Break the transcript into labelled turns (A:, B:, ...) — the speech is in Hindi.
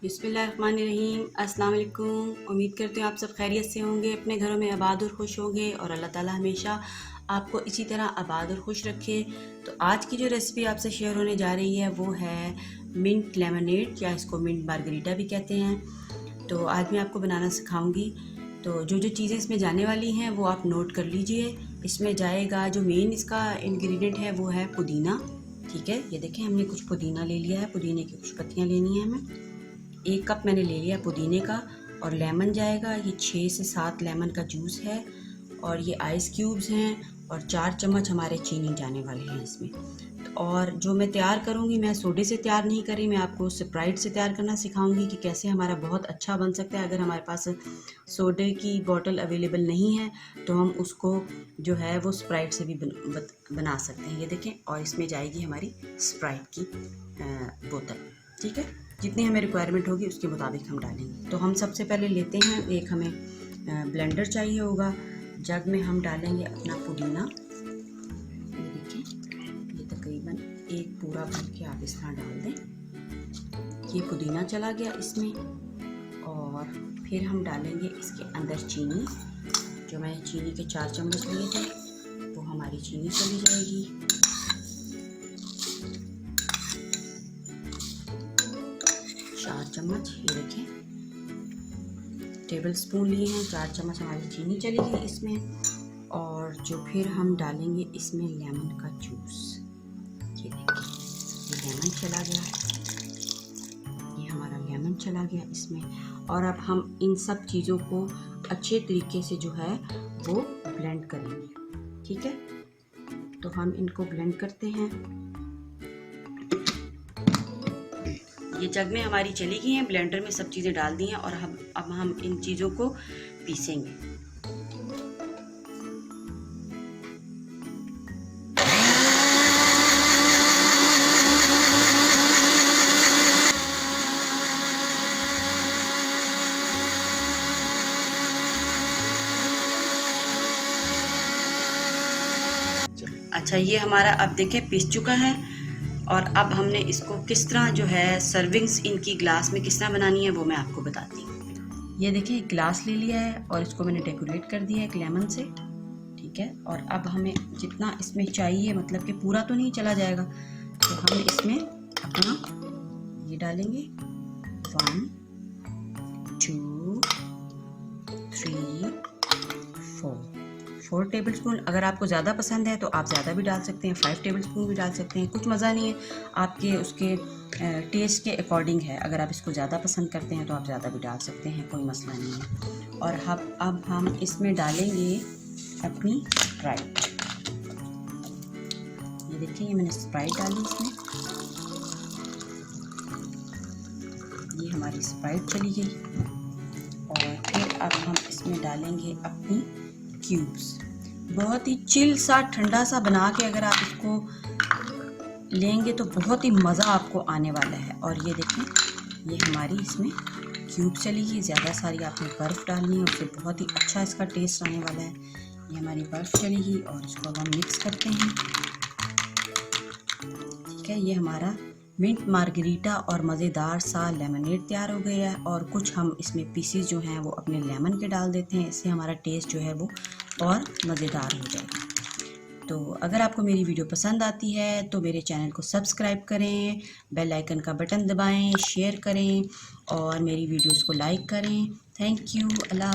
A: बिस्मिल्लाहिर्रहमानिर्रहीम। अस्सलाम वालेकुम। उम्मीद करते हैं आप सब खैरियत से होंगे, अपने घरों में आबाद और खुश होंगे और अल्लाह ताला हमेशा आपको इसी तरह आबाद और खुश रखे। तो आज की जो रेसिपी आपसे शेयर होने जा रही है वो है मिंट लेमनेड, या इसको मिंट मार्गरीटा भी कहते हैं। तो आज मैं आपको बनाना सिखाऊंगी। तो जो जो चीज़ें इसमें जाने वाली हैं वो आप नोट कर लीजिए। इसमें जाएगा, जो मेन इसका इंग्रेडिएंट है वो है पुदीना। ठीक है, ये देखें हमने कुछ पुदीना ले लिया है, पुदीने की कुछ पत्तियाँ लेनी है हमें। 1 कप मैंने ले लिया पुदीने का। और लेमन जाएगा, ये 6 से 7 लेमन का जूस है। और ये आइस क्यूब्स हैं और 4 चम्मच हमारे चीनी जाने वाले हैं इसमें। और जो मैं तैयार करूँगी, मैं सोडे से तैयार नहीं करी, मैं आपको स्प्राइट से तैयार करना सिखाऊंगी कि कैसे हमारा बहुत अच्छा बन सकता है। अगर हमारे पास सोडे की बोतल अवेलेबल नहीं है तो हम उसको जो है वो स्प्राइट से भी बना सकते हैं। ये देखें, और इसमें जाएगी हमारी स्प्राइट की बोतल। ठीक है, जितनी हमें रिक्वायरमेंट होगी उसके मुताबिक हम डालेंगे। तो हम सबसे पहले लेते हैं, एक हमें ब्लेंडर चाहिए होगा। जग में हम डालेंगे अपना पुदीना। ये देखिए, ये तकरीबन एक पूरा भर के आप इस तरह डाल दें। ये पुदीना चला गया इसमें। और फिर हम डालेंगे इसके अंदर चीनी। जो मैंने चीनी के 4 चम्मच लिए थे वो हमारी चीनी चली जाएगी। 4 चम्मच, ये देखें टेबल स्पून लिए हैं, 4 चम्मच हमारी चीनी चली गई इसमें। और जो फिर हम डालेंगे इसमें लेमन का जूस। ये देखिए, ये लेमन चला गया, ये हमारा लेमन चला गया इसमें। और अब हम इन सब चीज़ों को अच्छे तरीके से जो है वो ब्लेंड करेंगे। ठीक है, तो हम इनको ब्लेंड करते हैं। ये जग में हमारी चली गई हैं, ब्लेंडर में सब चीज़ें डाल दी हैं और अब हम इन चीज़ों को पीसेंगे। अच्छा, ये हमारा अब देखें पिस चुका है। और अब हमने इसको किस तरह जो है सर्विंग्स इनकी ग्लास में किस तरह बनानी है वो मैं आपको बताती हूँ। ये देखिए, एक ग्लास ले लिया है और इसको मैंने डेकोरेट कर दिया है एक लेमन से। ठीक है, और अब हमें जितना इसमें चाहिए, मतलब कि पूरा तो नहीं चला जाएगा, तो हम इसमें अपना ये डालेंगे 1 2 3 4 टेबल स्पून। अगर आपको ज़्यादा पसंद है तो आप ज़्यादा भी डाल सकते हैं, 5 टेबल स्पून भी डाल सकते हैं। कुछ मज़ा नहीं है, आपके उसके टेस्ट के अकॉर्डिंग है। अगर आप इसको ज़्यादा पसंद करते हैं तो आप ज़्यादा भी डाल सकते हैं, कोई मसला नहीं है। और अब हम इसमें डालेंगे अपनी स्प्राइट। ये देखिए, ये मैंने स्प्राइट डाली इसमें। ये हमारी स्प्राइट चली गई। और फिर अब हम इसमें डालेंगे अपनी क्यूब्स। बहुत ही चिल सा, ठंडा सा बना के अगर आप इसको लेंगे तो बहुत ही मज़ा आपको आने वाला है। और ये देखें, ये हमारी इसमें क्यूब चली गई। ज़्यादा सारी आपने बर्फ़ डालनी है और फिर बहुत ही अच्छा इसका टेस्ट आने वाला है। ये हमारी बर्फ़ चली गई और इसको अब हम मिक्स करते हैं। ठीक है, ये हमारा मिंट मार्गरीटा और मज़ेदार सा लेमनेड तैयार हो गया है। और कुछ हम इसमें पीसीज जो हैं वो अपने लेमन के डाल देते हैं, इससे हमारा टेस्ट जो है वो और मज़ेदार हो जाएगा। तो अगर आपको मेरी वीडियो पसंद आती है तो मेरे चैनल को सब्सक्राइब करें, बेल आइकन का बटन दबाएं, शेयर करें और मेरी वीडियोस को लाइक करें। Thank you. अल्लाह।